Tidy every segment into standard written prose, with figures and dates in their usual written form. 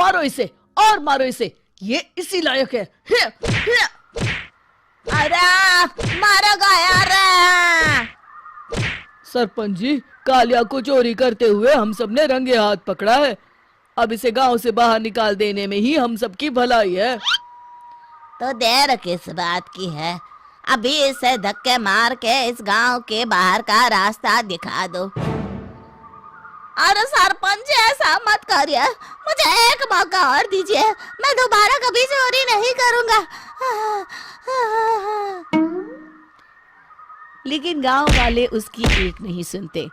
मारो इसे और मारो इसे, ये इसी लायक है। अरे मारो यार। सरपंच जी, कालिया को चोरी करते हुए हम सब ने रंगे हाथ पकड़ा है। अब इसे गांव से बाहर निकाल देने में ही हम सबकी भलाई है। तो देर किस बात की है, अभी इसे धक्के मार के इस गांव के बाहर का रास्ता दिखा दो। अरे सरपंच ऐसा मत करिए, मुझे एक मौका और दीजिए, मैं दोबारा कभी चोरी नहीं करूंगा। लेकिन गांव वाले उसकी एक नहीं सुनते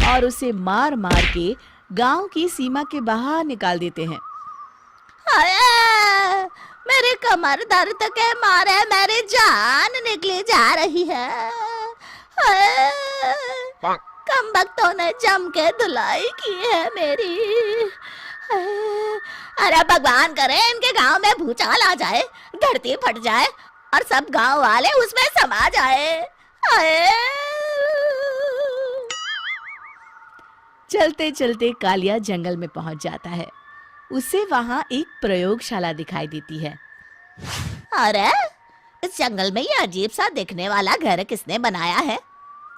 और उसे मार मार के गांव की सीमा के बाहर निकाल देते हैं। मेरी कमर दर्द के मारे मेरी जान निकली जा रही है। कमबख्तों ने जम के धुलाई की है मेरी। अरे भगवान करे इनके गांव में भूचाल आ जाए, धरती फट जाए और सब गांव वाले उसमें समा जाए। चलते चलते कालिया जंगल में पहुंच जाता है। उसे वहां एक प्रयोगशाला दिखाई देती है। अरे इस जंगल में ये अजीब सा दिखने वाला घर किसने बनाया है,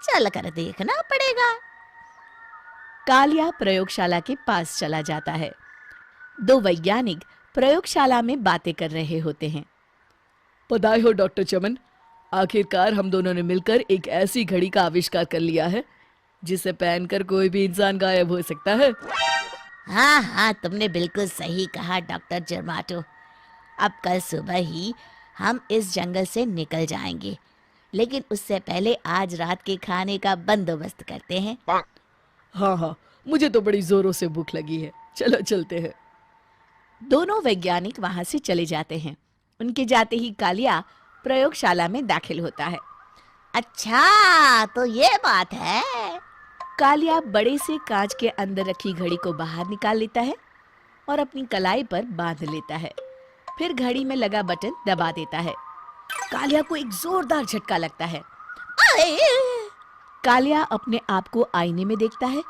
चल कर देखना पड़ेगा। कालिया प्रयोगशाला के पास चला जाता है। दो वैज्ञानिक प्रयोगशाला में बातें कर रहे होते हैं। बधाई हो डॉक्टर चमन, आखिरकार हम दोनों ने मिलकर एक ऐसी घड़ी का आविष्कार कर लिया है जिसे पहनकर कोई भी इंसान गायब हो सकता है। हाँ हाँ, तुमने बिल्कुल सही कहा डॉक्टर जर्माटो। अब कल सुबह ही हम इस जंगल से निकल जाएंगे, लेकिन उससे पहले आज रात के खाने का बंदोबस्त करते हैं। हाँ हाँ, मुझे तो बड़ी जोरों से भूख लगी है, चलो चलते हैं। दोनों वैज्ञानिक वहां से चले जाते हैं। उनके जाते ही कालिया प्रयोगशाला में दाखिल होता है। अच्छा तो ये बात है। कालिया बड़े से कांच के अंदर रखी घड़ी को बाहर निकाल लेता है और अपनी कलाई पर बांध लेता है। फिर घड़ी में लगा बटन दबा देता है। कालिया को एक जोरदार झटका लगता है। कालिया अपने आप को आईने में देखता है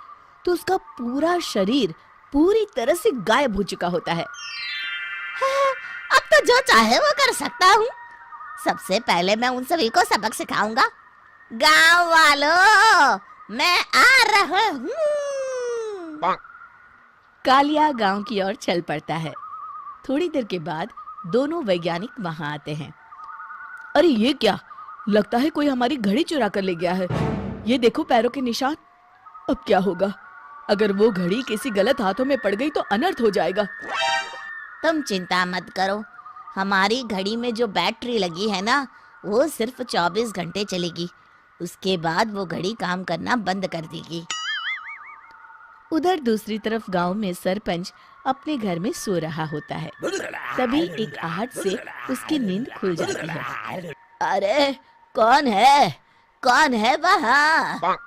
तो उसका पूरा शरीर पूरी तरह से गायब हो चुका होता है। अब तो जो चाहे वो कर सकता हूँ। सबसे पहले मैं उन सभी को सबक सिखाऊंगा। गांव वालों, मैं आ रहा हूँ। कालिया गांव की ओर चल पड़ता है। थोड़ी देर के बाद दोनों वैज्ञानिक वहां आते हैं। अरे ये क्या, लगता है कोई हमारी घड़ी चुरा कर ले गया है। ये देखो पैरों के निशान। अब क्या होगा, अगर वो घड़ी किसी गलत हाथों में पड़ गई तो अनर्थ हो जाएगा। तुम चिंता मत करो, हमारी घड़ी में जो बैटरी लगी है ना, वो सिर्फ 24 घंटे चलेगी। उसके बाद वो घड़ी काम करना बंद कर देगी। उधर दूसरी तरफ गांव में सरपंच अपने घर में सो रहा होता है। तभी एक आहट से उसकी नींद खुल जाती है। अरे कौन है, कौन है वहाँ?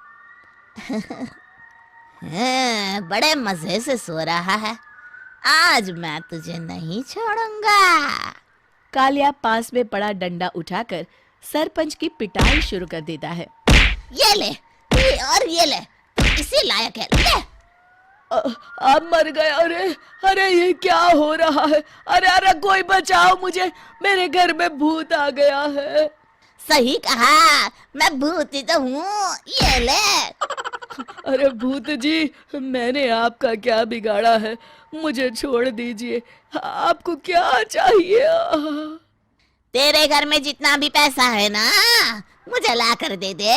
बड़े मजे से सो रहा है, आज मैं तुझे नहीं छोड़ूंगा। कालिया पास में पड़ा डंडा उठाकर सरपंच की पिटाई शुरू कर देता है। ये ले, ये और ये ले, तू इसी लायक है, ले। आप मर गए। अरे अरे ये क्या हो रहा है? अरे अरे कोई बचाओ मुझे, मेरे घर में भूत आ गया है। सही कहा, मैं भूत ही तो हूँ, ये ले। अरे भूत जी, मैंने आपका क्या बिगाड़ा है, मुझे छोड़ दीजिए। आपको क्या चाहिए? तेरे घर में जितना भी पैसा है ना, मुझे ला कर दे दे,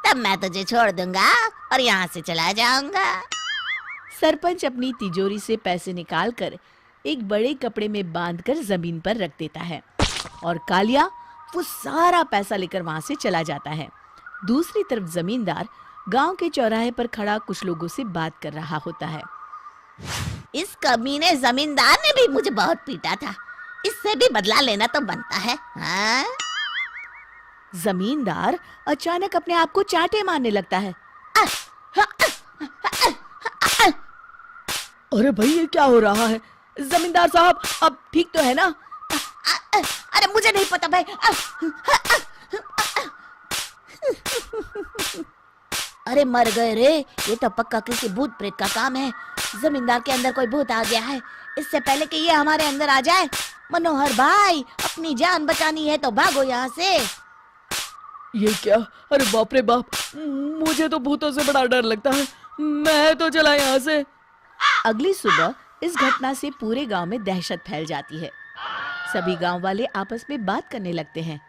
तब मैं तुझे छोड़ दूंगा और यहाँ से चला जाऊंगा। सरपंच अपनी तिजोरी से पैसे निकालकर एक बड़े कपड़े में बांधकर जमीन पर रख देता है और कालिया वो सारा पैसा लेकर वहां से चला जाता है। दूसरी तरफ जमींदार गांव के चौराहे पर खड़ा कुछ लोगों से बात कर रहा होता है। इस कमीने जमींदार ने भी मुझे बहुत पीटा था, इससे भी बदला लेना तो बनता है। हाँ? जमींदार अचानक अपने आप को चांटे मारने लगता है। अरे भाई ये क्या हो रहा है? जमींदार साहब अब ठीक तो है ना? अरे मुझे नहीं पता भाई। अरे मर गए रे, ये तो पक्का किसी भूत प्रेत का काम है। जमींदार के अंदर कोई भूत आ गया है। इससे पहले कि ये हमारे अंदर आ जाए, मनोहर भाई अपनी जान बचानी है तो भागो यहाँ से। ये क्या? अरे बाप रे बाप, मुझे तो भूतों से बड़ा डर लगता है। मैं तो चला यहाँ से। अगली सुबह इस घटना से पूरे गांव में दहशत फैल जाती है। सभी गांव वाले आपस में बात करने लगते हैं।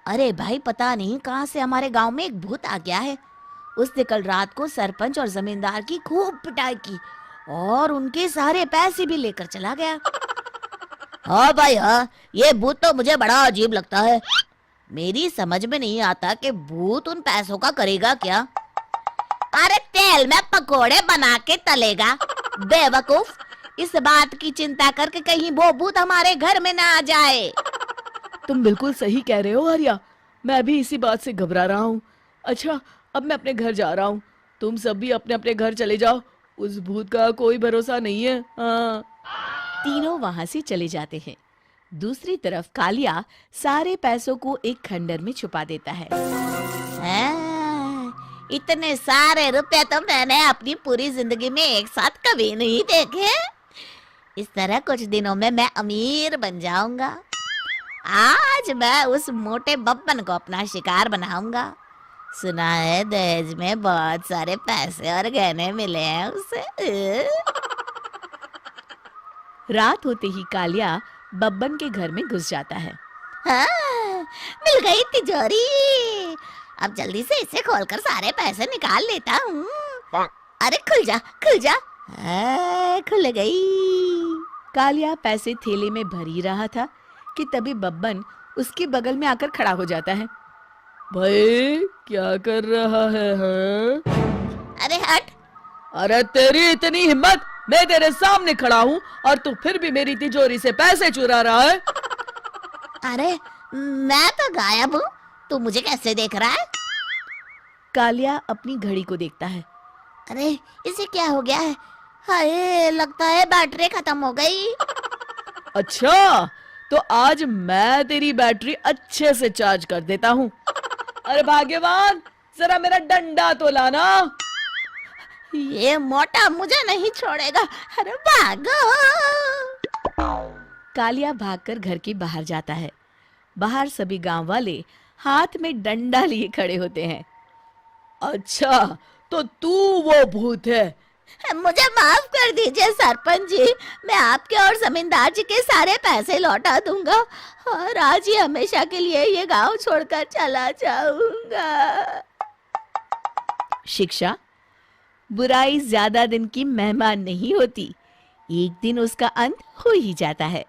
अरे भाई, पता नहीं कहाँ से हमारे गांव में एक भूत आ गया है। उसने कल रात को सरपंच और जमींदार की खूब पिटाई की और उनके सारे पैसे भी लेकर चला गया। हाँ भाई हाँ, ये भूत तो मुझे बड़ा अजीब लगता है। मेरी समझ में नहीं आता कि भूत उन पैसों का करेगा क्या। अरे तेल में पकोड़े बना के तलेगा बेवकूफ। इस बात की चिंता करके कहीं वो भूत हमारे घर में ना आ जाए। तुम बिल्कुल सही कह रहे हो आर्या, मैं भी इसी बात से घबरा रहा हूँ। अच्छा, अब मैं अपने घर जा रहा हूँ। तुम सब भी अपने अपने घर चले जाओ। उस भूत का कोई भरोसा नहीं है। हाँ। तीनों वहां से चले जाते हैं। दूसरी तरफ कालिया सारे पैसों को एक खंडर में छुपा देता है। इतने सारे रुपए तो मैंने अपनी पूरी जिंदगी में एक साथ कभी नहीं देखे। इस तरह कुछ दिनों में मैं अमीर बन जाऊंगा। आज मैं उस मोटे बब्बन को अपना शिकार बनाऊंगा। सुना है दहेज में बहुत सारे पैसे और गहने मिले हैं उसे। रात होते ही कालिया बब्बन के घर में घुस जाता है। हाँ, मिल गई तिजोरी। अब जल्दी से इसे खोलकर सारे पैसे निकाल लेता हूँ। अरे खुल जा खुल जा। खुल गई। कालिया पैसे थैले में भर ही रहा था कि तभी बब्बन उसके बगल में आकर खड़ा हो जाता है। भाई क्या कर रहा है? हाँ? अरे हट। अरे तेरी इतनी हिम्मत, मैं तेरे सामने खड़ा हूँ और तू फिर भी मेरी तिजोरी से पैसे चुरा रहा है। अरे मैं तो गायब हूँ, तू मुझे कैसे देख रहा है? कालिया अपनी घड़ी को देखता है। अरे इसे क्या हो गया है? हाय, लगता है बैटरी खत्म हो गई। अच्छा, तो आज मैं तेरी बैटरी अच्छे से चार्ज कर देता हूँ। अरे भाग्यवान, जरा मेरा डंडा तो लाना। ये मोटा मुझे नहीं छोड़ेगा। अरे भागो। कालिया भागकर घर के बाहर जाता है। बाहर सभी गांव वाले हाथ में डंडा लिए खड़े होते हैं। अच्छा, तो तू वो भूत है? मुझे माफ कर दीजिए सरपंच जी, मैं आपके और जमींदार जी के सारे पैसे लौटा दूंगा और आज ही हमेशा के लिए ये गांव छोड़कर चला जाऊंगा। शिक्षा: बुराई ज्यादा दिन की मेहमान नहीं होती, एक दिन उसका अंत हो ही जाता है।